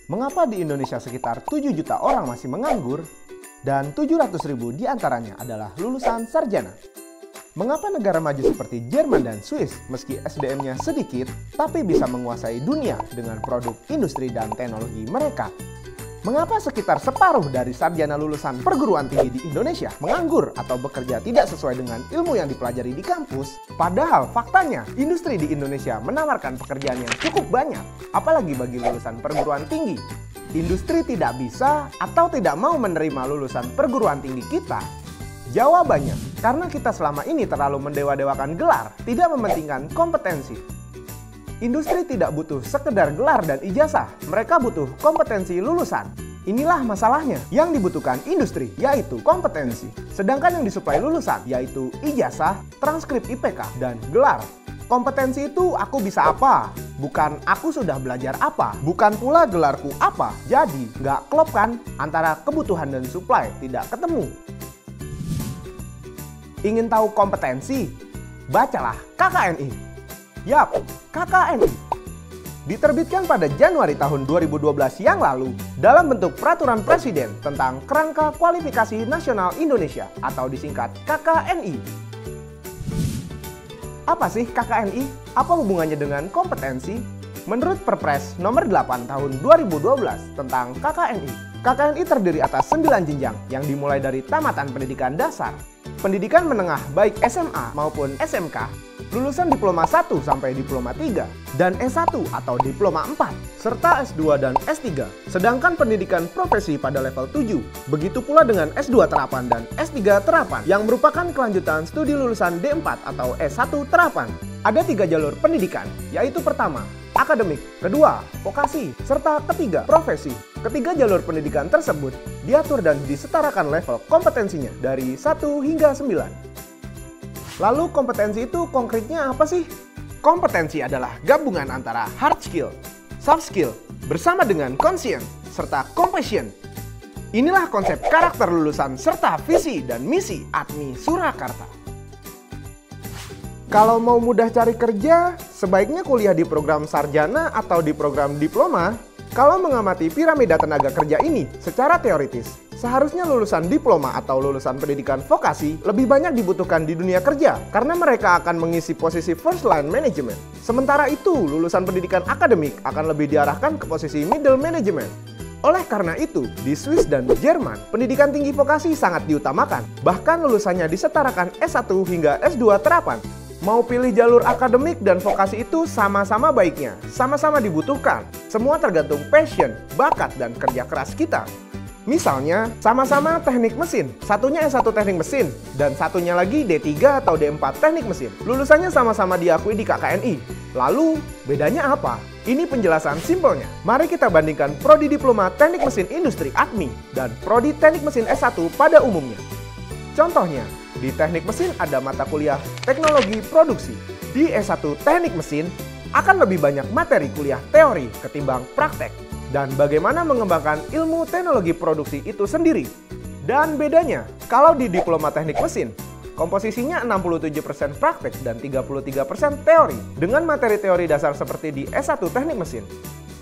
Mengapa di Indonesia sekitar 7 juta orang masih menganggur dan 700.000 diantaranya adalah lulusan sarjana? Mengapa negara maju seperti Jerman dan Swiss meski SDM-nya sedikit tapi bisa menguasai dunia dengan produk industri dan teknologi mereka? Mengapa sekitar separuh dari sarjana lulusan perguruan tinggi di Indonesia menganggur atau bekerja tidak sesuai dengan ilmu yang dipelajari di kampus? Padahal faktanya, industri di Indonesia menawarkan pekerjaan yang cukup banyak, apalagi bagi lulusan perguruan tinggi. Industri tidak bisa atau tidak mau menerima lulusan perguruan tinggi kita? Jawabannya, karena kita selama ini terlalu mendewa-dewakan gelar, tidak mementingkan kompetensi. Industri tidak butuh sekedar gelar dan ijazah, mereka butuh kompetensi lulusan. Inilah masalahnya, yang dibutuhkan industri yaitu kompetensi. Sedangkan yang disuplai lulusan yaitu ijazah, transkrip IPK, dan gelar. Kompetensi itu aku bisa apa, bukan aku sudah belajar apa, bukan pula gelarku apa. Jadi nggak klop kan antara kebutuhan dan suplai, tidak ketemu. Ingin tahu kompetensi? Bacalah KKNI. Yap, KKNI. Diterbitkan pada Januari tahun 2012 yang lalu dalam bentuk Peraturan Presiden tentang Kerangka Kualifikasi Nasional Indonesia atau disingkat KKNI. Apa sih KKNI? Apa hubungannya dengan kompetensi? Menurut Perpres nomor 8 tahun 2012 tentang KKNI, KKNI terdiri atas 9 jenjang yang dimulai dari tamatan pendidikan dasar, pendidikan menengah baik SMA maupun SMK, lulusan diploma 1 sampai diploma 3, dan S1 atau diploma 4, serta S2 dan S3. Sedangkan pendidikan profesi pada level 7, begitu pula dengan S2 terapan dan S3 terapan, yang merupakan kelanjutan studi lulusan D4 atau S1 terapan. Ada 3 jalur pendidikan, yaitu pertama, akademik, kedua, vokasi, serta ketiga, profesi. Ketiga jalur pendidikan tersebut diatur dan disetarakan level kompetensinya dari 1 hingga 9. Lalu kompetensi itu konkretnya apa sih? Kompetensi adalah gabungan antara hard skill, soft skill, bersama dengan conscience, serta compassion. Inilah konsep karakter lulusan serta visi dan misi ATMI Surakarta. Kalau mau mudah cari kerja, sebaiknya kuliah di program sarjana atau di program diploma. Kalau mengamati piramida tenaga kerja ini secara teoritis, seharusnya lulusan diploma atau lulusan pendidikan vokasi lebih banyak dibutuhkan di dunia kerja karena mereka akan mengisi posisi first line management. Sementara itu, lulusan pendidikan akademik akan lebih diarahkan ke posisi middle management. Oleh karena itu, di Swiss dan Jerman, pendidikan tinggi vokasi sangat diutamakan. Bahkan lulusannya disetarakan S1 hingga S2 terapan. Mau pilih jalur akademik dan vokasi itu sama-sama baiknya, sama-sama dibutuhkan. Semua tergantung passion, bakat, dan kerja keras kita. Misalnya, sama-sama teknik mesin, satunya S1 teknik mesin, dan satunya lagi D3 atau D4 teknik mesin. Lulusannya sama-sama diakui di KKNI. Lalu, bedanya apa? Ini penjelasan simpelnya. Mari kita bandingkan Prodi Diploma Teknik Mesin Industri ATMI dan Prodi Teknik Mesin S1 pada umumnya. Contohnya, di teknik mesin ada mata kuliah teknologi produksi. Di S1 teknik mesin akan lebih banyak materi kuliah teori ketimbang praktek. Dan bagaimana mengembangkan ilmu teknologi produksi itu sendiri. Dan bedanya, kalau di diploma teknik mesin, komposisinya 67% praktek dan 33% teori. Dengan materi teori dasar seperti di S1 teknik mesin,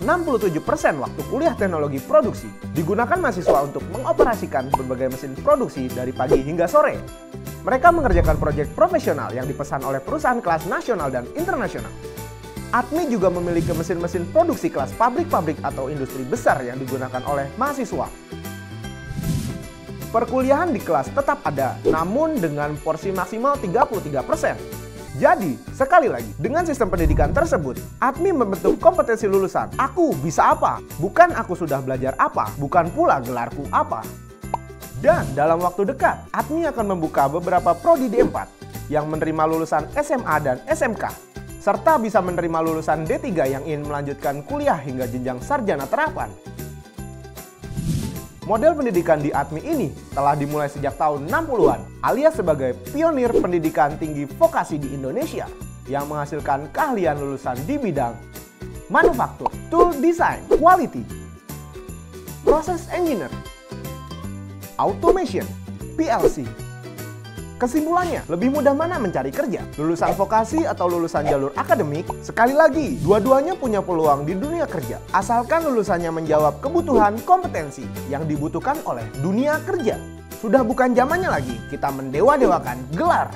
67% waktu kuliah teknologi produksi digunakan mahasiswa untuk mengoperasikan berbagai mesin produksi dari pagi hingga sore. Mereka mengerjakan proyek profesional yang dipesan oleh perusahaan kelas nasional dan internasional. ATMI juga memiliki mesin-mesin produksi kelas pabrik-pabrik atau industri besar yang digunakan oleh mahasiswa. Perkuliahan di kelas tetap ada, namun dengan porsi maksimal 33%. Jadi, sekali lagi, dengan sistem pendidikan tersebut, ATMI membentuk kompetensi lulusan. Aku bisa apa? Bukan aku sudah belajar apa, bukan pula gelarku apa. Dan dalam waktu dekat, ATMI akan membuka beberapa prodi D4 yang menerima lulusan SMA dan SMK, serta bisa menerima lulusan D3 yang ingin melanjutkan kuliah hingga jenjang sarjana terapan. Model pendidikan di ATMI ini telah dimulai sejak tahun 60-an, alias sebagai pionir pendidikan tinggi vokasi di Indonesia yang menghasilkan keahlian lulusan di bidang manufaktur, tool design, quality, process engineer, automation, PLC, Kesimpulannya, lebih mudah mana mencari kerja? Lulusan vokasi atau lulusan jalur akademik? Sekali lagi, dua-duanya punya peluang di dunia kerja. Asalkan lulusannya menjawab kebutuhan kompetensi yang dibutuhkan oleh dunia kerja. Sudah bukan zamannya lagi kita mendewa-dewakan gelar.